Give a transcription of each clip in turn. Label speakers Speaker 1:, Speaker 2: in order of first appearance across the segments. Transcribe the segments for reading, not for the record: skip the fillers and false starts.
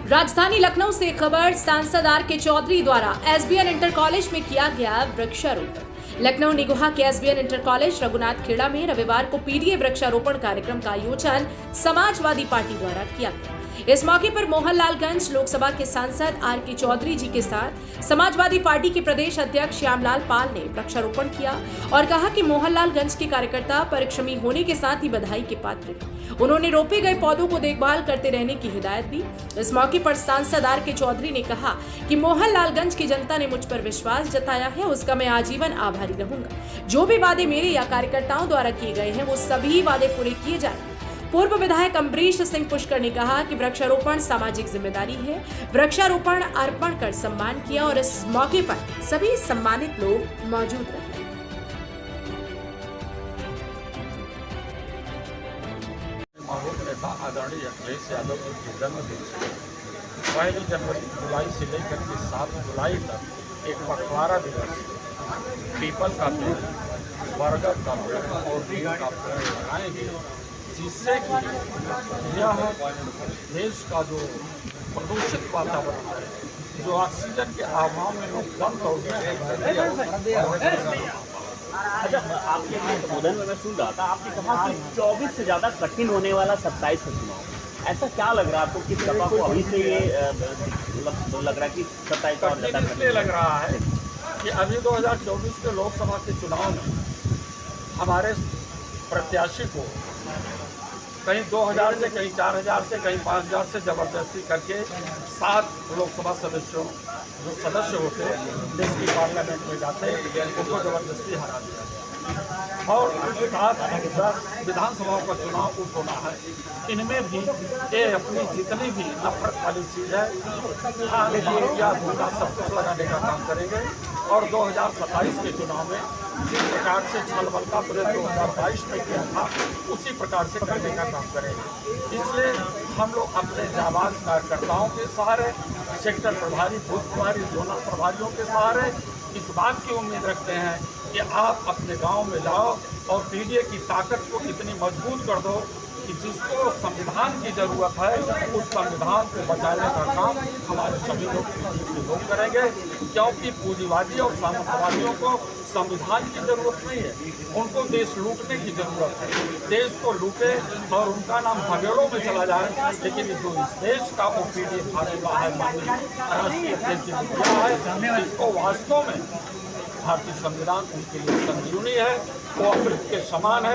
Speaker 1: राजधानी लखनऊ से खबर। सांसद आर.के. चौधरी द्वारा एसबीएन इंटर कॉलेज में किया गया वृक्षारोपण। लखनऊ निगोहा के SBN inter college Raghunath Khera में रविवार को पीडीए वृक्षारोपण कार्यक्रम का आयोजन समाजवादी पार्टी द्वारा किया गया। इस मौके पर मोहनलालगंज लोकसभा के सांसद आर.के. चौधरी जी के साथ समाजवादी पार्टी के प्रदेश अध्यक्ष श्यामलाल पाल ने वृक्षारोपण किया और कहा कि मोहनलालगंज के कार्यकर्ता परिश्रमी होने के साथ ही बधाई के पात्र हैं। उन्होंने रोपे गए पौधों को देखभाल करते रहने की हिदायत दी। इस मौके पर सांसद आर.के. चौधरी ने कहा कि मोहनलालगंज की जनता ने मुझ पर विश्वास जताया है, उसका मैं आजीवन आभारी रहूंगा। जो भी वादे मेरे या कार्यकर्ताओं द्वारा किए गए हैं वो सभी वादे पूरे किए जाएंगे। पूर्व विधायक अम्बरीश सिंह पुष्कर ने कहा कि वृक्षारोपण सामाजिक जिम्मेदारी है। वृक्षारोपण अर्पण कर सम्मान किया और इस मौके पर सभी सम्मानित लोग मौजूद रहे।
Speaker 2: नेता आदरणीय अखिलेश यादव के जन्मदिन 1 जनवरी जुलाई से लेकर के 7 जुलाई तक एक पखवाड़ा दिवस पीपल का पेड़, बरगद का पेड़ और नीम का पेड़ लगाएंगे, जिससे कि यह देश का जो प्रदूषित वातावरण है, जो ऑक्सीजन के अभाव में लोग कम
Speaker 3: अच्छा, आपके संबोधन में मैं सुन रहा था, आपने कहा कि 24 से ज़्यादा कठिन होने वाला 27 का चुनाव। ऐसा क्या लग रहा है आपको कि सपा को अभी से ये लग रहा है कि 27 और ज़्यादा
Speaker 2: इसलिए लग रहा है कि अभी 2024 के लोकसभा के चुनाव में हमारे प्रत्याशी को कहीं 2000 से, कहीं 4000 से, कहीं 5000 से जबरदस्ती करके 7 लोकसभा सदस्यों जो सदस्य होते देश की पार्लियामेंट में जाते उनको जबरदस्ती हरा दिया गया और उसके साथ 10 विधानसभाओं का चुनाव होना है। इनमें भी ये अपनी जितनी भी नफरत वाली चीज़ है या गुंडा सब कुछ लगाने का काम करेंगे और 2027 के चुनाव में जिस प्रकार से छल बल का प्रयोग 2022 में किया था उसी प्रकार से करने का काम करेंगे। इसलिए हम लोग अपने जाबाज कार्यकर्ताओं के सहारे, सेक्टर प्रभारी, बूथ प्रभारी, जोनल प्रभारियों के सहारे इस बात की उम्मीद रखते हैं कि आप अपने गांव में जाओ और पीडीए की ताकत को इतनी मजबूत कर दो कि जिसको संविधान की जरूरत है उस संविधान को बचाने का काम हमारे सभी लोग करेंगे, क्योंकि पूंजीवादी और सामंतवादियों को संविधान की जरूरत नहीं है, उनको देश लूटने की जरूरत है। देश को लूटे और उनका नाम भगेड़ों में चला जाए, लेकिन जो इस देश का वो पीडीए भाजपा है, राष्ट्रीय अध्यक्ष है, इसको वास्तव में भारतीय संविधान उनके लिए संजीवनी है, वो अमृत के समान है।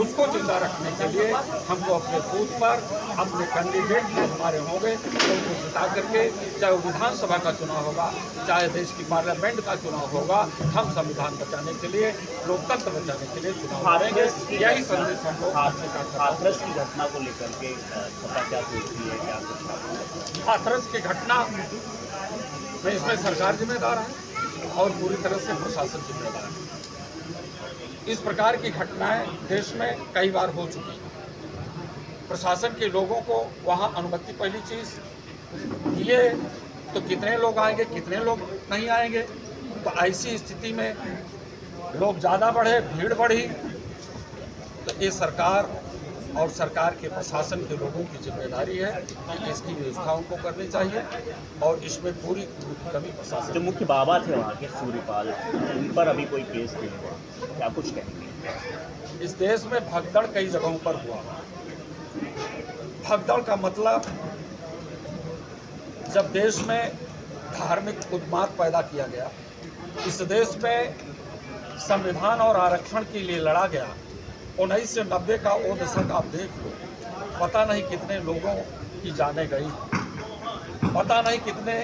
Speaker 2: उसको जिंदा रखने के लिए हमको अपने बूथ पर अपने कैंडिडेट जो हमारे होंगे उनको जिता करके, चाहे वो विधानसभा का चुनाव होगा, चाहे देश की पार्लियामेंट का चुनाव होगा, हम संविधान बचाने के लिए, लोकतंत्र बचाने के लिए चुनाव हारेंगे। यही संदेश हमको
Speaker 3: हाथरस की घटना को लेकर के क्या सोचती है, क्या
Speaker 2: हाथरस की घटना में इसमें सरकार जिम्मेदार है और पूरी तरह से प्रशासन जिम्मेदार है। इस प्रकार की घटनाएं देश में कई बार हो चुकी हैं। प्रशासन के लोगों को वहां अनुमति पहली चीज़ दिए तो कितने लोग आएंगे, कितने लोग नहीं आएंगे। तो ऐसी स्थिति में लोग ज़्यादा बढ़े, भीड़ बढ़ी, तो ये सरकार और सरकार के प्रशासन के लोगों की जिम्मेदारी है कि इसकी व्यवस्था उनको करनी चाहिए और इसमें पूरी कमी प्रशासन।
Speaker 3: जो मुख्य बाबा थे वहाँ के सूर्यपाल, उन पर अभी कोई केस नहीं हुआ, क्या कुछ कहेंगे?
Speaker 2: इस देश में भगदड़ कई जगहों पर हुआ। भगदड़ का मतलब जब देश में धार्मिक उन्माद पैदा किया गया, इस देश में संविधान और आरक्षण के लिए लड़ा गया। 1990 का वो दशक आप देख लो, पता नहीं कितने लोगों की जानें गई, पता नहीं कितने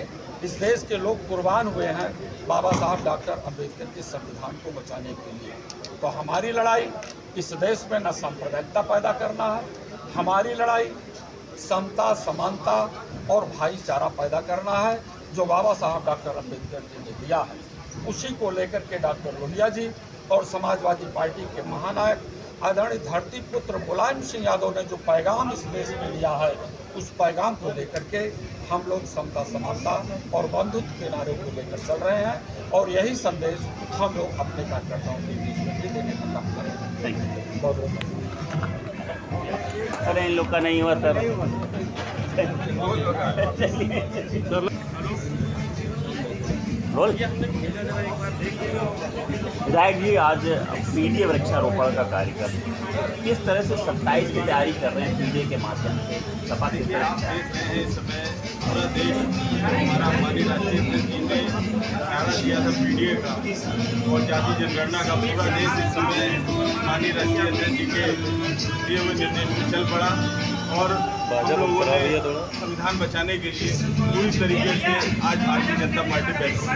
Speaker 2: इस देश के लोग कुर्बान हुए हैं बाबा साहब डॉक्टर अम्बेडकर के संविधान को बचाने के लिए। तो हमारी लड़ाई इस देश में न सांप्रदायिकता पैदा करना है, हमारी लड़ाई समता, समानता और भाईचारा पैदा करना है, जो बाबा साहब डॉक्टर अम्बेडकर जी ने दिया है। उसी को लेकर के डॉक्टर लोहिया जी और समाजवादी पार्टी के महानायक आदरणीय धरती पुत्र मुलायम सिंह यादव ने जो पैगाम इस देश में लिया है, उस पैगाम को लेकर के हम लोग समता, समानता और बंधुत्व के नारे को लेकर चल रहे हैं और यही संदेश हम लोग अपने कार्यकर्ताओं के बीच में भी देने का काम करेंगे। बहुत बहुत
Speaker 3: अरे इन लोग का नहीं हुआ सर। रोल विधायक जी, आज पीडीए वृक्षारोपण का कार्यक्रम किस तरह से 27 की तैयारी कर रहे हैं पीडीए के माध्यम से? सपा किस तरह से?
Speaker 4: इस समय पूरा देश हमारा हमारी राष्ट्रीय अध्यक्ष जी ने नारा दिया था पीडीए का और जाति जनगणना का, पूरा देश इस समय माननीय राष्ट्रीय अध्यक्ष जी के दिए हुए निर्देश में चल पड़ा और हम लोगों ने संविधान बचाने के लिए पूरी तरीके से आज भारतीय जनता पार्टी बैठी है।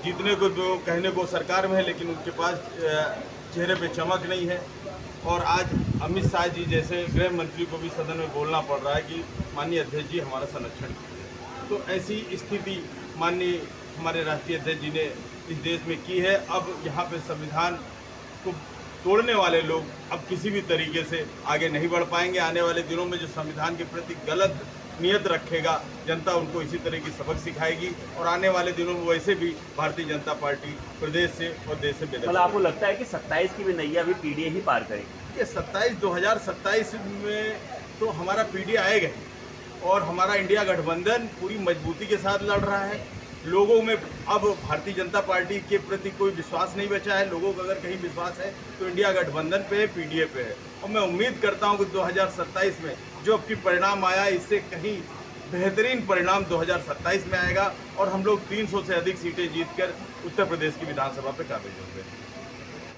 Speaker 4: जीतने को तो कहने को सरकार में है, लेकिन उनके पास चेहरे पे चमक नहीं है। और आज अमित शाह जी जैसे गृह मंत्री को भी सदन में बोलना पड़ रहा है कि माननीय अध्यक्ष जी हमारा संरक्षण कीजिए। तो ऐसी स्थिति माननीय हमारे राष्ट्रीय अध्यक्ष जी ने इस देश में की है। अब यहाँ पे संविधान को तोड़ने वाले लोग अब किसी भी तरीके से आगे नहीं बढ़ पाएंगे। आने वाले दिनों में जो संविधान के प्रति गलत नियत रखेगा, जनता उनको इसी तरह की सबक सिखाएगी और आने वाले दिनों में वैसे भी भारतीय जनता पार्टी प्रदेश से और देश से बेदखल।
Speaker 3: मतलब आपको लगता है कि 27 की भी नैया भी पीडीए ही पार करेगी?
Speaker 4: ये 2027 में तो हमारा पीडीए आएगा ही और हमारा इंडिया गठबंधन पूरी मजबूती के साथ लड़ रहा है। लोगों में अब भारतीय जनता पार्टी के प्रति कोई विश्वास नहीं बचा है। लोगों को अगर कहीं विश्वास है तो इंडिया गठबंधन पे है, पीडीए पे है। और मैं उम्मीद करता हूं कि 2027 में जो अब की परिणाम आया, इससे कहीं बेहतरीन परिणाम 2027 में आएगा और हम लोग 300 से अधिक सीटें जीतकर उत्तर प्रदेश की विधानसभा पे काबिज होंगे।